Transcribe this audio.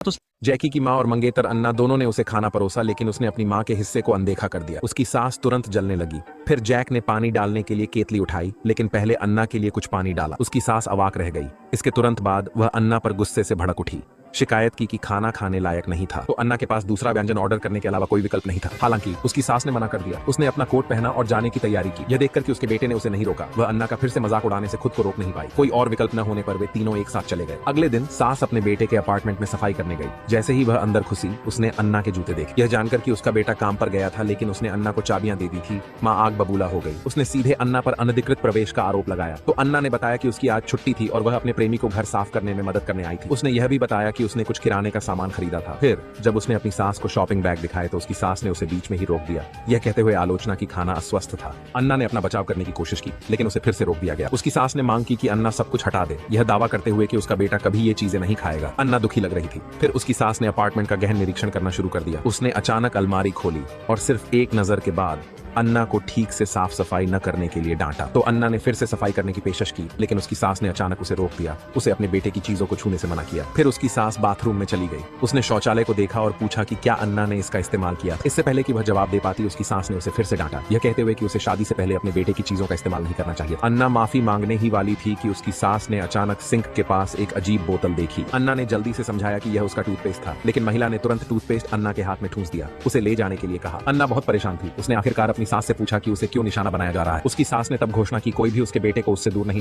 तो जैकी की माँ और मंगेतर अन्ना दोनों ने उसे खाना परोसा, लेकिन उसने अपनी माँ के हिस्से को अनदेखा कर दिया। उसकी सांस तुरंत जलने लगी। फिर जैक ने पानी डालने के लिए केतली उठाई, लेकिन पहले अन्ना के लिए कुछ पानी डाला। उसकी सांस अवाक रह गई। इसके तुरंत बाद वह अन्ना पर गुस्से से भड़क उठी, शिकायत की कि खाना खाने लायक नहीं था। तो अन्ना के पास दूसरा व्यंजन ऑर्डर करने के अलावा कोई विकल्प नहीं था। हालांकि उसकी सास ने मना कर दिया। उसने अपना कोट पहना और जाने की तैयारी की। यह देखकर कि उसके बेटे ने उसे नहीं रोका, वह अन्ना का फिर से मजाक उड़ाने से खुद को रोक नहीं पाई। कोई और विकल्प न होने पर वे तीनों एक साथ चले गए। अगले दिन सास अपने बेटे के अपार्टमेंट में सफाई करने गई। जैसे ही वह अंदर घुसी, उसने अन्ना के जूते देखे। यह जानकर कि उसका बेटा काम पर गया था, लेकिन उसने अन्ना को चाबियां दे दी थी, माँ आग बबूला हो गई। उसने सीधे अन्ना पर अनधिकृत प्रवेश का आरोप लगाया। तो अन्ना ने बताया कि उसकी आज छुट्टी थी और वह अपने प्रेमी को घर साफ करने में मदद करने आई थी। उसने यह भी बताया कि उसने कुछ किराने का सामान खरीदा था। फिर जब उसने अपनी सास को शॉपिंग बैग दिखाए तो उसकी सास ने उसे बीच में ही रोक दिया, यह कहते हुए आलोचना की खाना अस्वस्थ था। अन्ना ने अपना बचाव करने की कोशिश की, लेकिन उसे फिर से रोक दिया गया। उसकी सास ने मांग की कि अन्ना सब कुछ हटा दे, यह दावा करते हुए कि उसका बेटा कभी ये चीजें नहीं खाएगा। अन्ना दुखी लग रही थी। फिर उसकी सास ने अपार्टमेंट का गहन निरीक्षण करना शुरू कर दिया। उसने अचानक अलमारी खोली और सिर्फ एक नजर के बाद अन्ना को ठीक से साफ सफाई न करने के लिए डांटा। तो अन्ना ने फिर से सफाई करने की पेशकश की, लेकिन उसकी सास ने अचानक उसे रोक दिया। उसे अपने बेटे की चीजों को छूने से मना किया। फिर उसकी सास बाथरूम में चली गई। उसने शौचालय को देखा और पूछा कि क्या अन्ना ने इसका इस्तेमाल किया। इससे पहले कि वह जवाब दे पाती, उसकी सास ने उसे फिर से डांटा, यह कहते हुए कि उसे शादी से पहले अपने बेटे की चीजों का इस्तेमाल नहीं करना चाहिए। अन्ना माफी मांगने ही वाली थी कि उसकी सास ने अचानक सिंक के पास एक अजीब बोतल देखी। अन्ना ने जल्दी से समझाया कि यह उसका टूथपेस्ट था, लेकिन महिला ने तुरंत टूथपेस्ट अन्ना के हाथ में ठूंस दिया, उसे ले जाने के लिए कहा। अन्ना बहुत परेशान थी। उसने आखिरकार अपनी सास से पूछा कि उसे क्यों निशाना बनाया जा रहा है। उसकी सास ने तब घोषणा की कोई भी उसके बेटे को उससे दूर नहीं